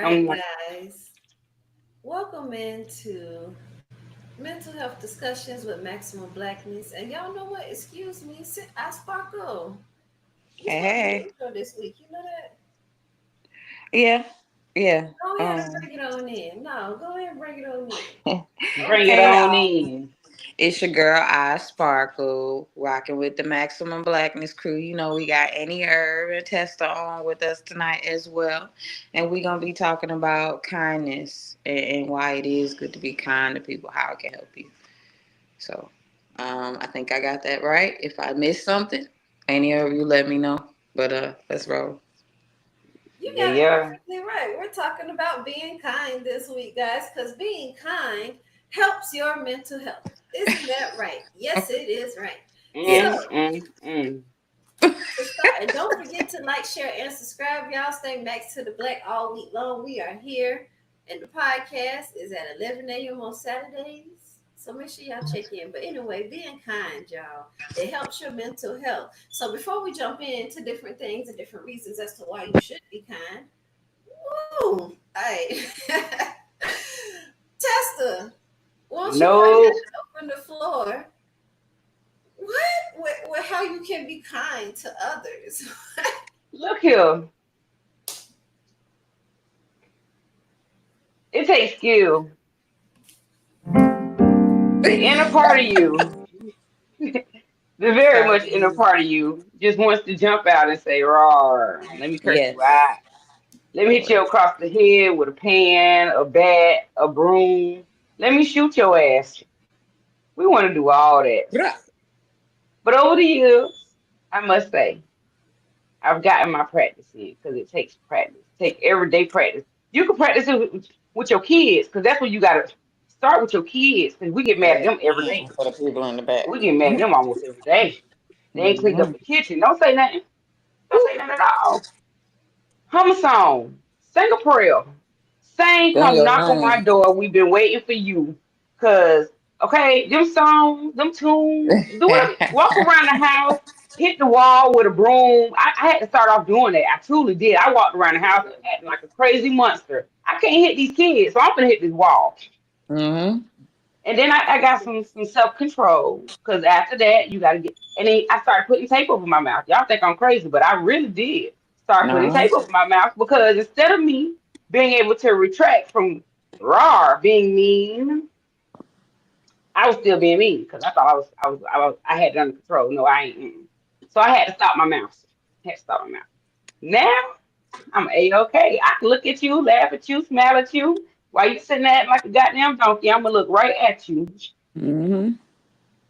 right, like, guys. Welcome into Mental Health Discussions with Maximum Blackness. And y'all know what? Excuse me, I sparkle. You're supposed to do Hey, the intro this week. You know that? yeah, yeah. Go ahead and bring it on in. No, go ahead and bring it on in. bring it Okay. Hey, on all. in. It's your girl, I Sparkle, rocking with the Maximum Blackness crew. You know, we got Annie Herb and Testa on with us tonight as well. And we're going to be talking about kindness and why it is good to be kind to people, how it can help you. So, I think I got that right. If I missed something, any of you let me know. But let's roll. You Yeah, got it yeah. perfectly right. We're talking about being kind this week, guys, because being kind helps your mental health. Isn't that right? Yes, it is right. So, Yes. Mm. to start, and don't forget to like, share, and subscribe. Y'all stay Max to the Black all week long. We are here, and the podcast is at 11 a.m. on Saturdays. So make sure y'all check in. But anyway, being kind, y'all, it helps your mental health. So before we jump into different things and different reasons as to why you should be kind, woo, hey, Testa, won't you go ahead No, and open the floor? What? How you can be kind to others? look here. It takes skill. The inner part of you, the very much inner Sorry. part of you, just wants to jump out and say, "Roar! Let me curse you Yes. out. Let me hit you across the head with a pan, a bat, a broom. Let me shoot your ass." We want to do all that. Bruh. But over the years, I must say, I've gotten my practice in because it takes practice. Take everyday practice. You can practice it with your kids because that's what you got to start with your kids because we get mad at Yeah. them every day. For the people in the back. We get mad at them almost every day. They ain't cleaned up Mhm. the kitchen. Don't say nothing. Don't say nothing at all. Hum a song. Sing a prayer. Sing, Done come your knock on my name. door. We've been waiting for you. Cause, okay, them songs, them tunes, do it. Walk around the house, hit the wall with a broom. I had to start off doing that. I truly did. I walked around the house acting like a crazy monster. I can't hit these kids, so I'm gonna hit this wall. hmm And then I got some self control because after that you gotta get. And then I started putting tape over my mouth. Y'all think I'm crazy, but I really did start putting No. tape over my mouth because instead of me being able to retract from raw being mean, I was still being mean because I thought I had it under control. No, I ain't. So I had to stop my mouth. Had to stop my mouth. Now I'm a-okay. I can look at you, laugh at you, smile at you while you sitting there like a goddamn donkey. I'm gonna look right at you. hmm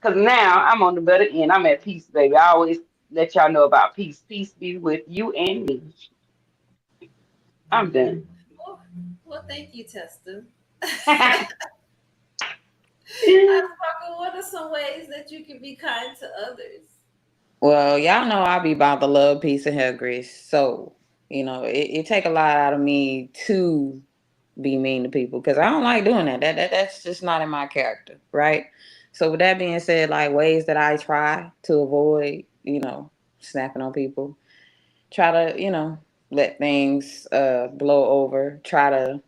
Cause now I'm on the better end. I'm at peace, baby. I always let y'all know about peace. Peace be with you and me. I'm done. Well, well, thank you, Testa. I Sparkle, what are some ways that you can be kind to others? Well, y'all know I be about the love, peace, and hair grease. So, it take a lot out of me to be mean to people because I don't like doing that. That's just not in my character, right? So with that being said, like ways that I try to avoid, snapping on people, try to, let things blow over. Try to,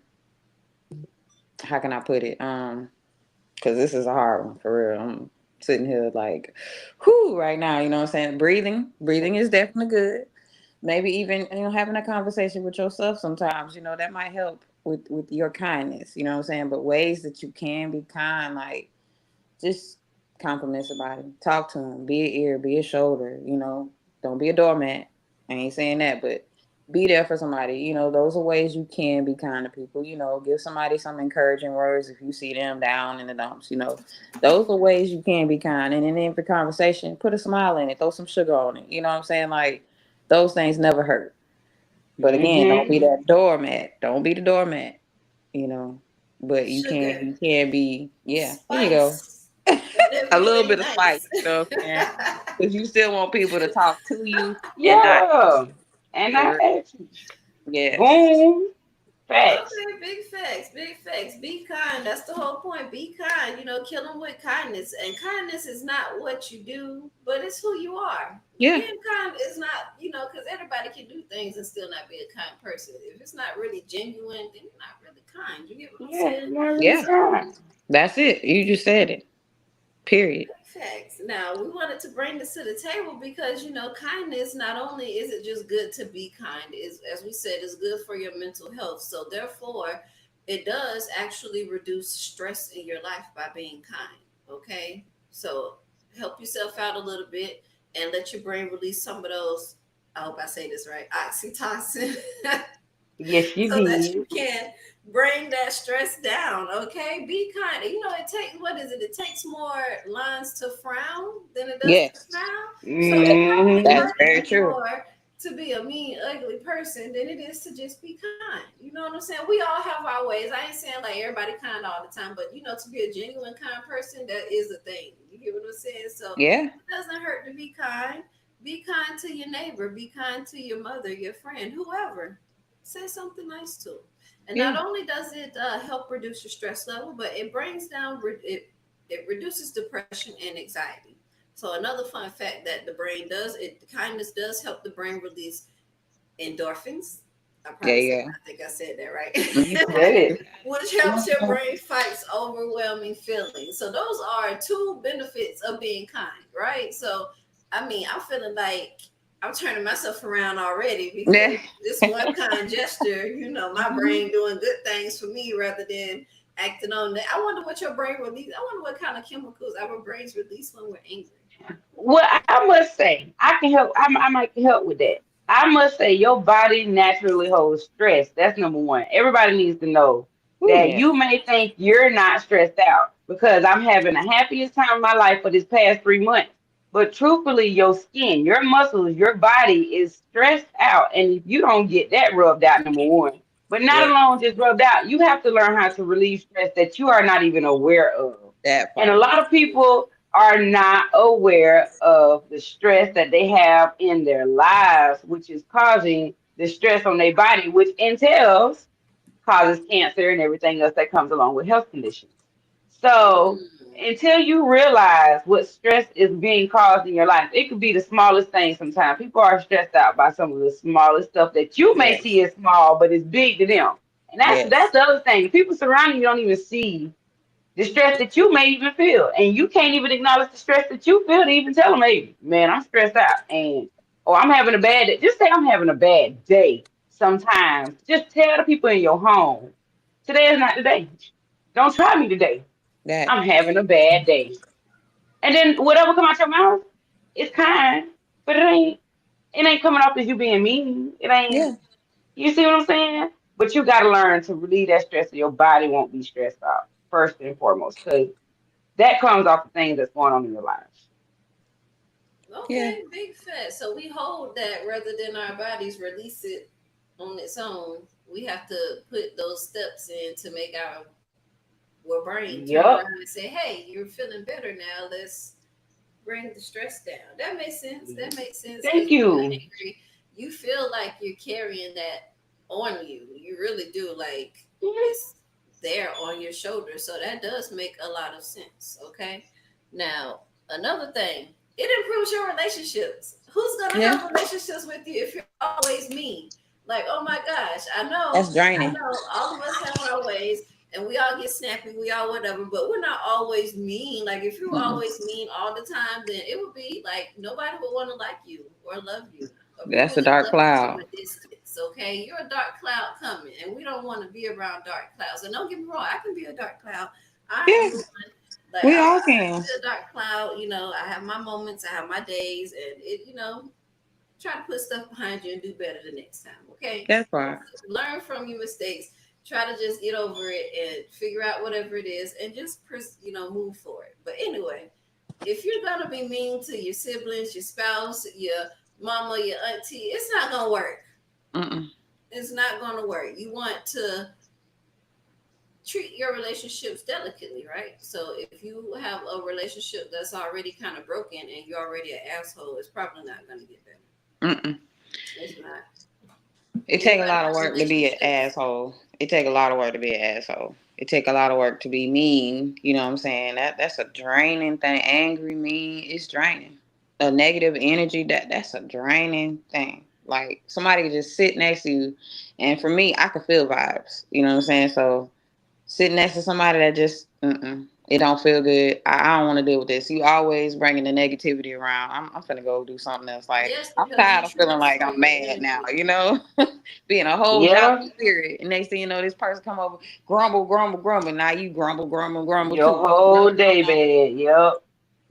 how can I put it? Because this is a hard one for real. I'm sitting here like, whoo, right now. You know what I'm saying? Breathing is definitely good. Maybe even having a conversation with yourself sometimes. That might help with your kindness. You know what I'm saying? But ways that you can be kind, like just compliment somebody, talk to them, be an ear, be a shoulder. Don't be a doormat. I ain't saying that, but be there for somebody. Those are ways you can be kind to people. Give somebody some encouraging words if you see them down in the dumps. Those are ways you can be kind. And in every conversation, put a smile in it, throw some sugar on it. You know what I'm saying? Like those things never hurt. But again, don't be mm-hmm. that doormat. Don't be the doormat. You know. But Sugar, you can be, yeah. There you go. spice, and A little bit everything of spice. nice. You know what I'm saying? Because you still want people to talk to you and not Yeah. And I for real. asked you. Yes. Boom. Facts. Okay, big facts, big facts. Be kind. That's the whole point. Be kind. Kill them with kindness. And kindness is not what you do, but it's who you are. Yeah. Being kind is not, because everybody can do things and still not be a kind person. If it's not really genuine, then you're not really kind. You get what I'm Yeah, saying? not really Yeah. kind. That's it. You just said it. Period. Facts. Now we wanted to bring this to the table because kindness. Not only is it just good to be kind, is as we said, is good for your mental health. So therefore, it does actually reduce stress in your life by being kind. Okay, so help yourself out a little bit and let your brain release some of those. I hope I say this right. Oxytocin. Yes, you So that you did. can bring that stress down. Okay, be kind. It takes, what is it? It takes more lines to frown than it does to Yes. smile. So it probably Mm-hmm. That's hurts very you true. more to be a mean, ugly person than it is to just be kind. You know what I'm saying? We all have our ways. I ain't saying like everybody kind all the time, but to be a genuine kind person, that is a thing. You get what I'm saying? So Yeah. it doesn't hurt to be kind. Be kind to your neighbor. Be kind to your mother, your friend, whoever. Say something nice to them. And not Yeah. only does it help reduce your stress level, but it brings down it reduces depression and anxiety. So another fun fact that the brain does, kindness does help the brain release endorphins. Yeah. Yeah. I think I said that You right. said it. Which helps your brain fights overwhelming feelings. So those are two benefits of being kind, right? So I mean, I'm feeling like I'm turning myself around already because Yeah. this one kind gesture, my brain doing good things for me rather than acting on that. I wonder what your brain release. I wonder what kind of chemicals our brains release when we're angry. Well, I must say, I can help. I might help with that. I must say, your body naturally holds stress. That's number one. Everybody needs to know Oh that yeah. you may think you're not stressed out because I'm having the happiest time of my life for this past 3 months. But truthfully, your skin, your muscles, your body is stressed out. And if you don't get that rubbed out, number one, but not Yeah. alone just rubbed out, you have to learn how to relieve stress that you are not even aware of. That And a part. lot of people are not aware of the stress that they have in their lives, which is causing the stress on their body, which entails causes cancer and everything else that comes along with health conditions. So Mm. until you realize what stress is being caused in your life, it could be the smallest thing sometimes. People are stressed out by some of the smallest stuff that you may Yes. see as small, but it's big to them. And that's Yes. the other thing. The people surrounding you don't even see the stress that you may even feel, and you can't even acknowledge the stress that you feel to even tell them, "Hey, man, I'm stressed out," and or I'm having a bad day. Just say I'm having a bad day. Sometimes, just tell the people in your home, "Today is not the day. Don't try me today. That. I'm having a bad day." And then whatever come out your mouth, it's kind, but it ain't coming off as you being mean. It ain't. Yeah. You see what I'm saying? But you got to learn to relieve that stress so your body won't be stressed out first and foremost, because that comes off the things that's going on in your life. Yeah. Okay, big fat. So we hold that rather than our bodies release it on its own. We have to put those steps in to make our brain turn Yup. around and say, "Hey, you're feeling better now. Let's bring the stress down." That makes sense. That makes sense because Thank when you're you. angry, you feel like you're carrying that on you. You really do. Like Mhm. it's there on your shoulder. So that does make a lot of sense. Okay. Now, another thing, it improves your relationships. Who's gonna Yeah. have relationships with you if you're always mean? Like, oh my gosh, That's I draining. know, all of us have our ways, and we all get snappy, we all whatever, but we're not always mean. Like, if you were Mm-mm. always mean all the time, then it would be like nobody would want to like you or love you, or people That's would a just dark love you from cloud. a distance. Okay, you're a dark cloud coming, and we don't want to be around dark clouds. And don't get me wrong, I can be a dark cloud. I am Yeah. one. Like We I all can can. be a dark cloud. I have my moments, I have my days, and try to put stuff behind you and do better the next time. Okay, That part. learn from your mistakes. Try to just get over it and figure out whatever it is, and just move forward. But anyway, if you're gonna be mean to your siblings, your spouse, your mama, your auntie, it's not gonna work. Mm-mm. It's not gonna work. You want to treat your relationships delicately, right? So if you have a relationship that's already kind of broken and you're already an asshole, it's probably not going to get better. Mm-mm. It's not. It take a Anybody lot of have work to be an relationships? asshole. It take a lot of work to be an asshole. It take a lot of work to be mean. You know what I'm saying? That's a draining thing. Angry, mean, it's draining. A negative energy, that's a draining thing. Like somebody could just sit next to you, and for me, I could feel vibes. You know what I'm saying? So sitting next to somebody that just it don't feel good. I don't want to deal with this. You always bringing the negativity around. I'm finna go do something else. Like Yes, I'm because you tired of feeling like transfer I'm your mad now. energy. You know, being a whole Yeah, jolly spirit, and next thing you know, this person come over, grumble, grumble, grumble. Now you grumble, grumble, grumble your too. No, whole no, day no. bad. Yep.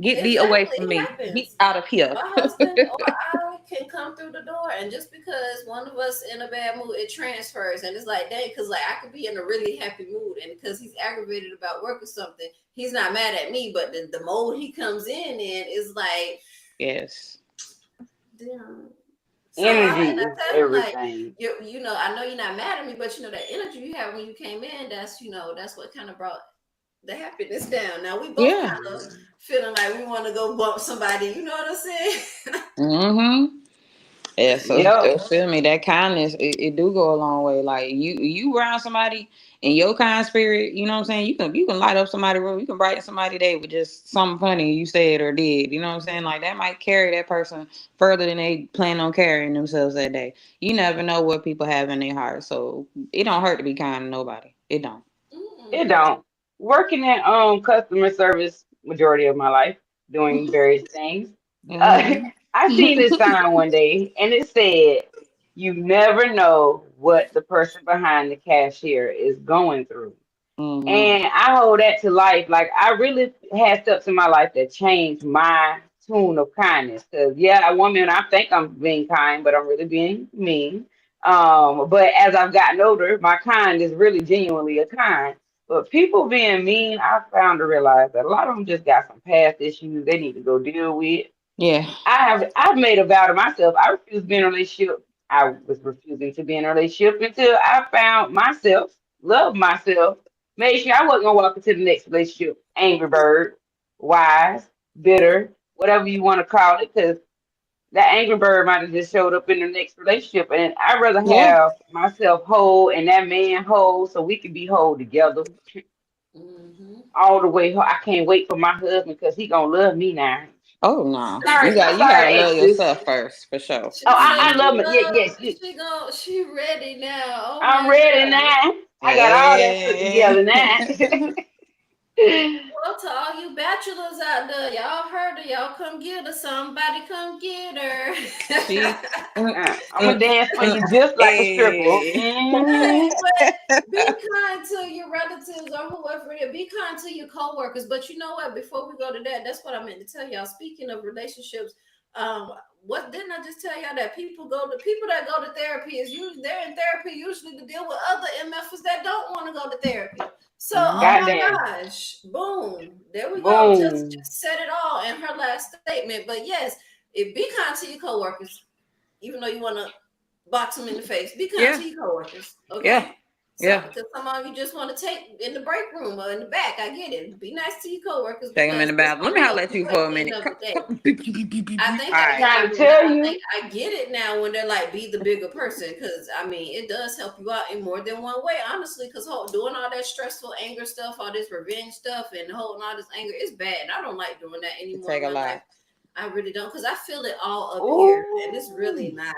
Get thee away Exactly, from it me. Get happens. out of here. My husband or I can come through the door, and just because one of us in a bad mood, it transfers, and it's like, dang, because like I could be in a really happy mood, and because he's aggravated about work or something, he's not mad at me, but the mode he comes in is like, Yes. damn. So Energy I is tell him like, everything. you know, I know you're not mad at me, but you know that energy you have when you came in, that's what kind of brought the happiness down. Now we both Yeah. kind of feeling like we want to go bump somebody. You know what I'm saying? Mm-hmm. Yeah, so Yep. feel me, that kindness, it do go a long way. Like you around somebody in your kind spirit, you know what I'm saying? You can light up somebody's room, you can brighten somebody's day with just something funny you said or did. You know what I'm saying? Like that might carry that person further than they plan on carrying themselves that day. You never know what people have in their heart. So it don't hurt to be kind to nobody. It don't. It Mm. don't. Working at customer service majority of my life, doing various things. Uh, Mm-hmm. I seen this sign one day, and it said, "You never know what the person behind the cashier is going through." Mm-hmm. And I hold that to life. Like I really had steps in my life that changed my tune of kindness. Cause yeah, a woman, I think I'm being kind, but I'm really being mean. But as I've gotten older, my kind is really genuinely a kind. But people being mean, I found to realize that a lot of them just got some past issues they need to go deal with. Yeah. I've made a vow to myself. I refuse to be in a relationship. I was refusing to be in a relationship until I found myself, loved myself, made sure I wasn't gonna walk into the next relationship angry bird, wise, bitter, whatever you want to call it, because that angry bird might have just showed up in the next relationship. And I'd rather Yeah. have myself whole and that man whole so we can be whole together Mm-hmm. all the way. I can't wait for my husband because he gonna love me now. Oh no. Sorry, You gotta sorry, love exes. yourself first, for sure. Oh, She said I she love it. Yeah, love. yes, yes. She ready now. Oh I'm my ready god. now. I got all that put Hey. together now. Well, to all you bachelors out there, y'all heard her. Y'all come get her. Somebody come get her. She I'm gonna dance for you just like a stripper. hey. Hmm. Hey, but be kind to your relatives or whoever it is. Be kind to your coworkers. But you know what? Before we go to that, that's what I meant to tell y'all. Speaking of relationships, what didn't I just tell y'all that people that go to therapy is usually they're in therapy usually to deal with other MFers that don't want to go to therapy. So, oh Mhm. my Goddamn. gosh, boom, there we go. Boom. Just said it all in her last statement. But yes, if be kind to your coworkers, even though you want to box them in the face. Be kind Yeah. to your coworkers, Yeah. okay? Yeah. Because some of you just want to take in the break room or in the back. I get it. Be nice to your coworkers Take him in because the it's bathroom. Let going me to holler help at you you at for a the end minute. of the day. Beep, beep, beep, beep, beep, I beep. think All I, right. Trying to I, tell I you. think I get it now when they're like, be the bigger person. Because I mean, it does help you out in more than one way, honestly. Because doing all that stressful anger stuff, all this revenge stuff, and holding all this anger is bad. And I don't like doing that It anymore in take a my life. lot. I really don't, because I feel it all up here, and it's really Ooh. not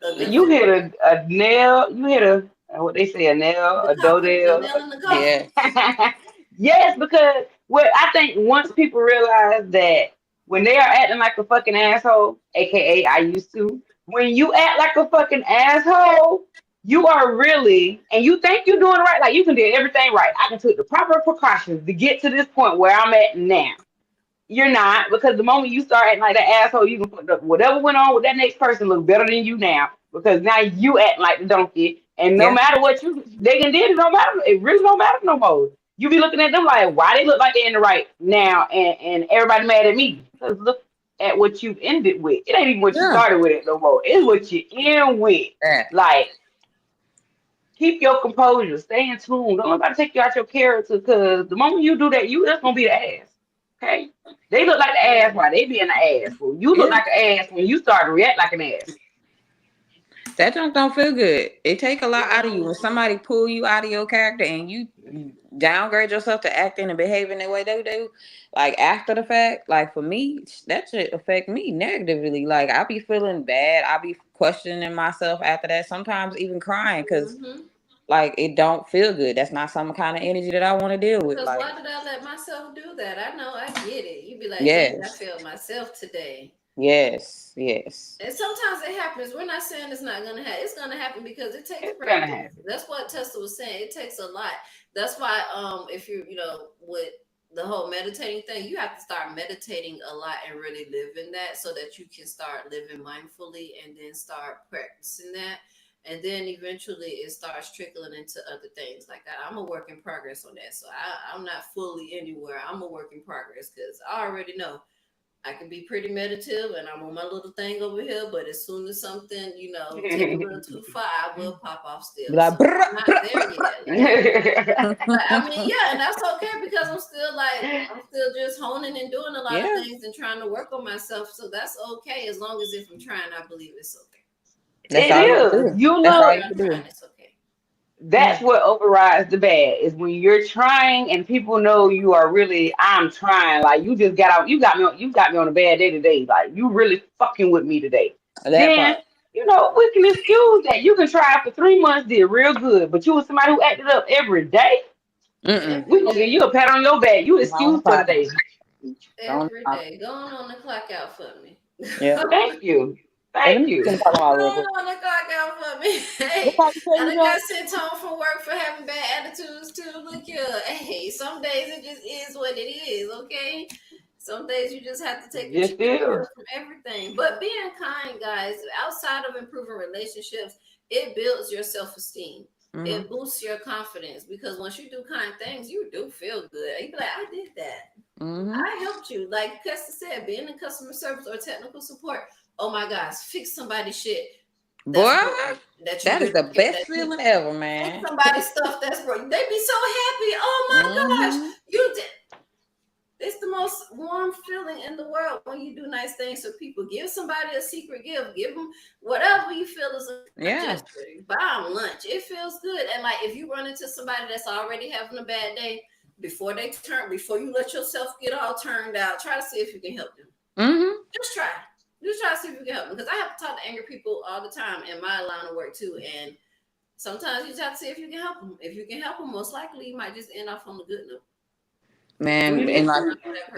a good You feeling. hit a nail. You hit a what they say a nail, The a coffin, the nail. nail in the Yeah. coffin. Yes, because what I think once people realize that when they are acting like a fucking asshole, aka I used to, when you act like a fucking asshole, you are really, and you think you're doing it right, like you can do everything right. I can take the proper precautions to get to this point where I'm at now. You're not, because the moment you start acting like that asshole, you can put whatever went on with that next person look better than you now. Because now you acting like the donkey, and no Yeah. matter what they can did, it don't matter. It really don't matter no more. You be looking at them like, why they look like they're in the right now, and everybody mad at me. Because look at what you ended with. It ain't even what you Yeah. started with it no more. It's what you end with. Yeah. Like, keep your composure, stay in tune. Don't nobody take you out your character, because the moment you do that, you just gonna be the ass. Okay? They look like the ass Yeah. while they being the ass. Well, you look Yeah. like an ass when you start to react like an ass. That junk don't feel good. It take a lot out of you when somebody pull you out of your character and you downgrade yourself to acting and behaving the way they do. Like after the fact, like for me, that shit affect me negatively. Like I be feeling bad. I be questioning myself after that. Sometimes even crying because like it don't feel good. That's not some kind of energy that I want to deal with. Because Like why did I let myself do that? I know I get it. You be like, dang, I yes, failed myself today. yes, yes. And sometimes it happens. We're not saying it's not gonna happen. It's gonna happen because it takes It's gonna practice. happen. That's what Tessa was saying. It takes a lot. That's why if you with the whole meditating thing, you have to start meditating a lot and really live in that so that you can start living mindfully and then start practicing that. And then eventually it starts trickling into other things like that. I'm a work in progress on that. So I'm not fully anywhere. I'm a work in progress because I already know I can be pretty meditative and I'm on my little thing over here, but as soon as something, take a little too far, I will pop off still. Like, So I'm not there yet. But I mean, yeah, and that's okay because I'm still just honing and doing a lot of yeah, things and trying to work on myself. So that's okay as long as if I'm trying, I believe it's okay. that's It all you can is. do. You That's If all know, you I'm can do. trying, it's okay. that's what overrides the bad is when you're trying and people know you are really. I'm trying. Like you just got out. You got me on a bad day today. Like you really fucking with me today. That Then part. we can excuse that. You can try for 3 months, did real good, but you was somebody who acted up every day. Mm-mm. We Every gonna give day. you a pat on your back. You Wrong excused for the part. day. Don't Every talk. day. Going on the clock out for me. Yeah. Thank you. Hey, let Thank me you. finish talking about real Going quick. on the clock out for me. What Hey, time you say I you done go? got sent home from work for having bad attitudes too. Look here. Hey, some days it just is what it is, okay? Some days you just have to take a Just chill pill is. from everything. But being kind, guys, outside of improving relationships, it builds your self esteem. Mm-hmm. It boosts your confidence because once you do kind things, you do feel good. You be like, I did that. Mm-hmm. I helped you. Like Kester said, being in customer service or technical support. Oh my gosh, fix somebody's shit that's Boy, broken. That you that is really the best that you feeling ever, fix man. somebody's stuff that's broken. They be so happy. Oh my gosh, Mm-hmm. you did. It's the most warm feeling in the world when you do nice things for people. Give somebody a secret gift. Give them whatever you feel is a kind Yeah. gesture. Buy them lunch. It feels good. And like if you run into somebody that's already having a bad day, before you let yourself get all turned out, try to see if you can help them. Mm-hmm. Just try. Just try to see if you can help them. Because I have to talk to angry people all the time in my line of work too. And sometimes you just have to see if you can help them. If you can help them, most likely you might just end off on the good note. Man, and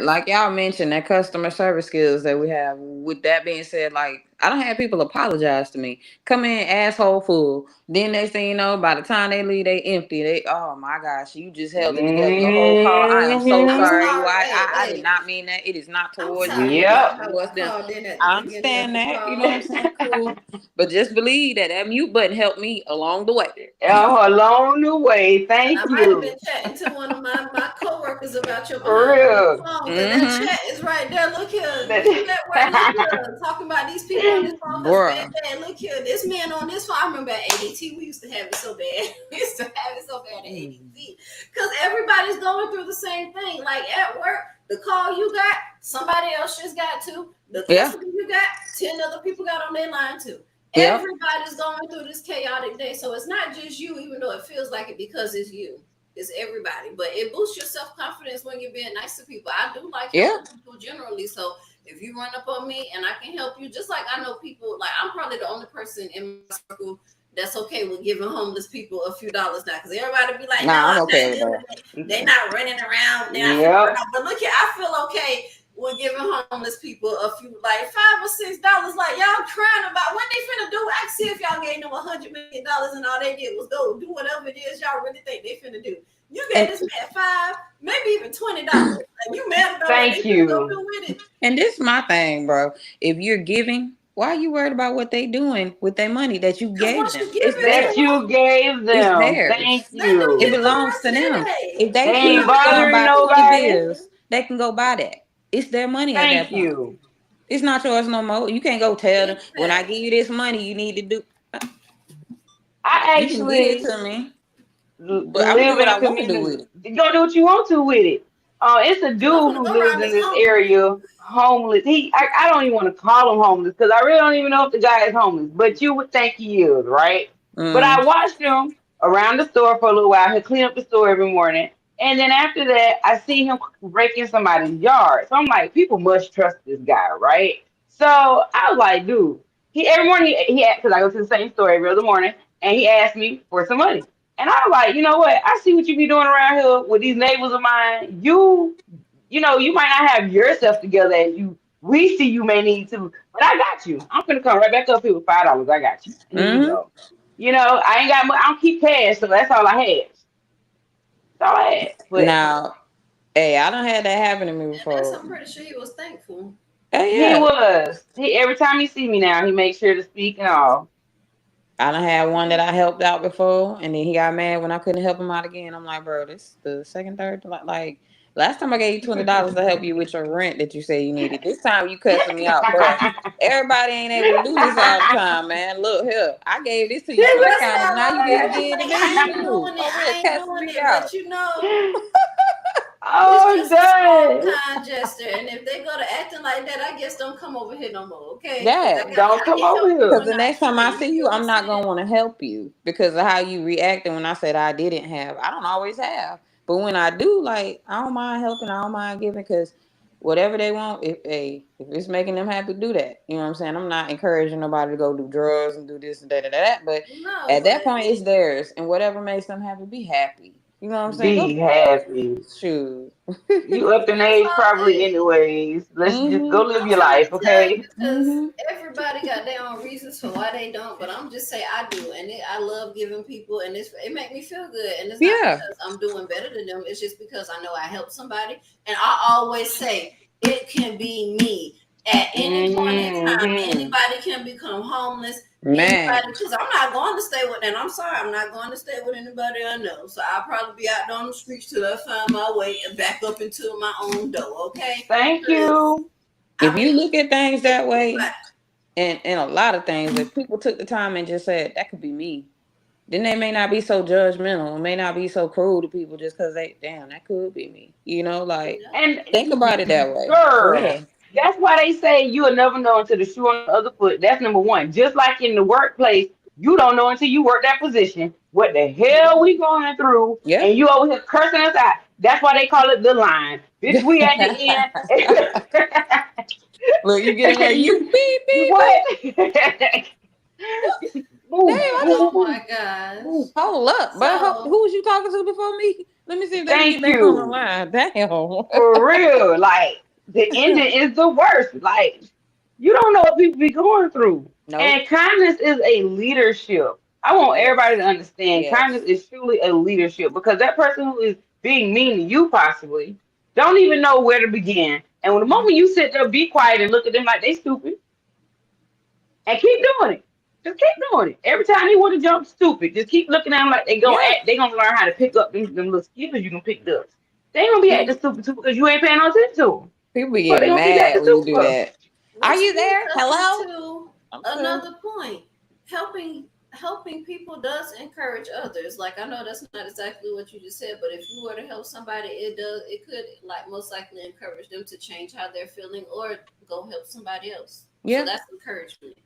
like y'all mentioned, that customer service skills that we have. With that being said, like I don't have people apologize to me. Come in asshole full. Then next thing you know, by the time they leave, they empty. They oh my gosh, you just held it together the whole call. I am so I'm Hmm. sorry. sorry. I did not mean that. It is not I'm towards you. sorry It is about Yep. how I towards them. called in at the I beginning of understand the that. You know what I'm call. saying? Cool. But just believe that that mute button helped me along the way. Along the way. And Thank I might have been you. chatting to one of my coworkers about your For behind on the real. phone because that Mm-hmm. chat is right there. Look here, when you at work, look here, talking about these people on this phone because Bruh. baby, look here, this man on this phone. I remember at ADT, we used to have it so bad. We used to have it so bad at ADT because everybody's going through the same thing. Like at work, the call you got, somebody else just got to. The Yeah. customer you got, 10 other people got on their line too. Yep. Everybody's going through this chaotic day. So it's not just you, even though it feels like it because it's you. It's everybody. But it boosts your self-confidence when you're being nice to people. I do like Yeah. helping people generally. So if you run up on me and I can help you, just like I know people, like I'm probably the only person in my circle that's okay with giving homeless people a few dollars now. Because everybody be like, no, Nah, I'm I'm okay not with doing that. it. They're not running around. They're not Yep. but look here, I feel okay with giving homeless people a few like $5 or $6. Like y'all crying about what they finna do. I see if y'all gave them $100 million and all they did was go do whatever it is y'all really think they finna do. You gave this man $5, maybe even $20. And you mad about what they Thank finna go you. do with it. And this is my thing, bro. If you're giving, why are you worried about what they doing with their money that you Because gave once you them? give It's it to That theirs. you them, gave It's them. Thank theirs. let them It you. get the belongs rest to of their them. day. If they They choose ain't to go and bothering buy 50 nobody. bills, they can go buy that. It's their money at that Thank point. you. It's not yours no more. You can't go tell them when I give Exactly. you this money, you need to do. I You can get it actually to me, but I'm gonna do live what in a I want to do with community. it. You gonna do what you want to with it. It's a dude 'Cause I'm gonna who go lives around in this this homeless. area, homeless. I don't even want to call him homeless because I really don't even know if the guy is homeless. But you would think he is, right? But Mm. I watched him around the store for a little while. He'll clean up the store every morning, and then after that, I see him breaking somebody's yard. So I'm like, people must trust this guy, right? So I was like, dude, he every morning he because I go to the same store every other morning, and he asked me for some money. And I was like, you know what? I see what you be doing around here with these neighbors of mine. You might not have yourself together as we see you may need to, but I got you. I'm gonna come right back up here with $5. I got you. Here you Mm-hmm. go. I ain't got much. I don't keep cash, so that's all I had. That's all I had. But Now, hey, I don't had that happen to me And that's, before. I'm pretty sure he was thankful. Oh he yeah. was. He every time he see me now, he makes sure to speak and all. I done had one that I helped out before, and then he got mad when I couldn't help him out again. I'm like, bro, this the second, third, like last time I gave you $20 to help you with your rent that you say you needed. This time you cussing me out, bro. Everybody ain't able to do this all the time, man. Look here, I gave this to you This for That's kindness. all Now you I need to was give it to like, me I ain't too. doing it. For real, I ain't cussing doing me it. out. But it's Oh, just a small dang. kind gesture. And if they go to acting like that, I guess don't come over here no more, okay? Because Yeah. Don't I come can over help you Because here. when the I next time I can. see You you, get what I'm I'm not saying? gonna want to help you because of how you reacted when I said I didn't have. I don't always have, but when I do, like I don't mind helping. I don't mind giving because whatever they want, if it's making them happy, do that. You know what I'm saying? I'm not encouraging nobody to go do drugs and do this and that. But No, at that but point, it's theirs, and whatever makes them happy, be happy. You know what I'm saying? Go Be happy. shoot. You up in that's age all. probably Hey, anyways. Let's just go Mhm. live I'm your trying life, to tell you okay? because Mhm. everybody got their own reasons for why they don't, but I'm just saying I do, and I love giving people, and it make me feel good, and it's not Yeah. because I'm doing better than them. It's just because I know I helped somebody, and I always say it can be me at any point in time. Hmm. Anybody can become homeless. Man. Anybody, because I'm not going to stay with, and I'm sorry, I'm not going to stay with anybody I know. So I'll probably be out there on the streets till I find my way and back up into my own door. Okay, Thank 'cause you. If I mean, you look at things that way, anybody. and a lot of things, if people took the time and just said that could be me, then they may not be so judgmental, may not be so cruel to people just because they damn that could be me. Like Yeah. And think about it that way. For girl, real. that's why they say you'll never know until the shoe on the other foot. That's number one. Just like in the workplace, you don't know until you work that position what the hell we going through, Yep. and you over here cursing us out. That's why they call it the line. Bitch, we at the end. Look, you get in there, you beep beep beep. What? Damn, Move, I move, just move, Oh move, my gosh. move. hold up. But So who was you talking to before me? Let me see if they can get Thank back on the you. line. Damn. For real. Like the ending is the worst. Like you don't know what people be going through. Nope. And kindness is a leadership. I want everybody Yes. to understand kindness Yes. is truly a leadership because that person who is being mean to you possibly don't even know where to begin. And when the Mhm. moment you sit there, be quiet and look at them like they stupid and keep doing it. Just keep doing it. Every time you want to jump stupid, just keep looking at them like Yeah. they gonna learn how to pick up them little skills you can pick up. They ain't gonna be acting stupid too because you ain't paying no attention to them. People be What they getting gonna think acting mad when you stupid do for? that. Are which you leads there? us Hello? into I'm sorry. another point. Helping people does encourage others. Like I know that's not exactly what you just said, but if you were to help somebody, it could like most likely encourage them to change how they're feeling or go help somebody else. So Yeah. that's encouragement.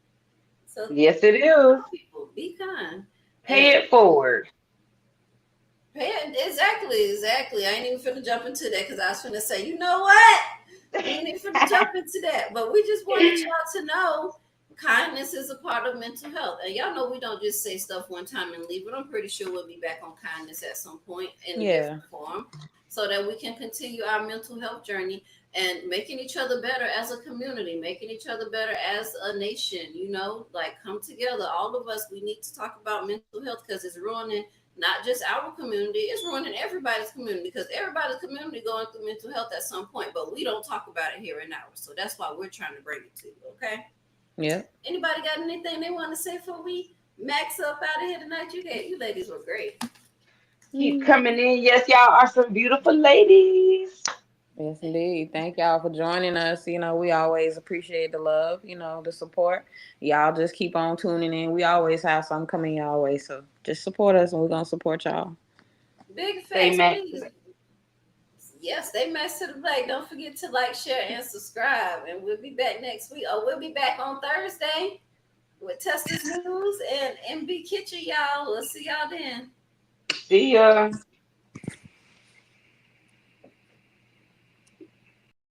So Yes, it is. people be kind. Pay And it forward. exactly. I ain't even finna jump into that because I was finna say, you know what? We ain't even finna jump into that. But we just wanted y'all to know kindness is a part of mental health. And y'all know we don't just say stuff one time and leave it. I'm pretty sure we'll be back on kindness at some point in a Yeah. different form so that we can continue our mental health journey and making each other better as a community, making each other better as a nation, like come together. All of us, we need to talk about mental health because it's ruining not just our community, it's ruining everybody's community because everybody's community going through mental health at some point, but we don't talk about it here and now. So that's why we're trying to bring it to you, okay? Yeah. Anybody got anything they want to say before we max up out of here tonight? You ladies were great. Keep coming in. Yes, y'all are some beautiful ladies. Yes, indeed. Thank y'all for joining us. We always appreciate the love, the support. Y'all just keep on tuning in. We always have something coming y'all way. So just support us and we're going to support y'all. Big Stay facts, max. please. Yes, stay matched to the black. Don't forget to like, share, and subscribe. And we'll be back next week. Or we'll be back on Thursday with Testers News and MB Kitchen, y'all. We'll see y'all then. See ya.